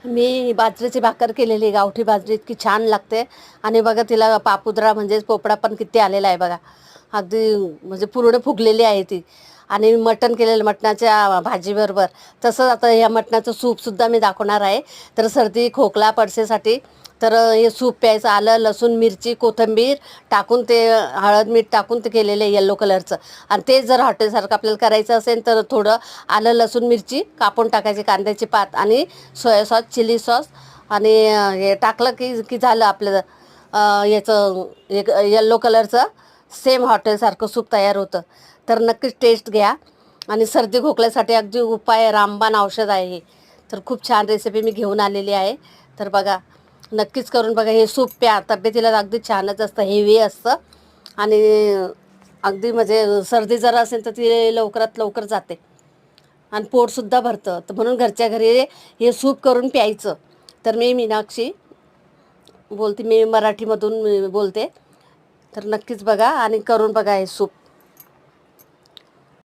मी बाजरीची भाकर केलेली, गावठी बाजरी इतकी छान लागते. आणि बघा तिला पापुद्रा म्हणजे पोपडा पण किती आलेला आहे बघा. अगदी म्हणजे पूर्ण फुगलेली आहे ती. आणि मटण केलेलं मटणाच्या भाजीबरोबर. तसंच आता ह्या मटणाचं सूपसुद्धा मी दाखवणार आहे. तर सर्दी खोकला पडसेसाठी तर हे सूप प्यायचं. आलं लसूण मिरची कोथिंबीर टाकून ते हळद मीठ टाकून ते केलेलं आहे येल्लो कलरचं. आणि ते जर हॉटेलसारखं आपल्याला करायचं असेल तर थोडं आलं लसूण मिरची कापून टाकायची, कांद्याची पात आणि सोया सॉस चिली सॉस आणि हे टाकलं की झालं आपलं याचं एक येल्लो कलरचं सेम हॉटेलसारखं सूप तयार होतं. तर नक्कीच टेस्ट घ्या. आणि सर्दी खोकल्यासाठी अगदी उपाय रामबाण औषध आहे हे. तर खूप छान रेसिपी मी घेऊन आलेली आहे. तर बघा नक्कीच करून बघा. हे सूप प्या, तब्येतीला अगदी छानच असतं, हेवी असतं. आणि अगदी म्हणजे सर्दी जर असेल तर ती लवकरात लवकर जाते आणि पोटसुद्धा भरतं. तर म्हणून घरच्या घरी हे सूप करून प्यायचं. तर मी मीनाक्षी बोलते, मी मराठीमधून बोलते. तर नक्कीच बघा आणि करून बघा हे सूप.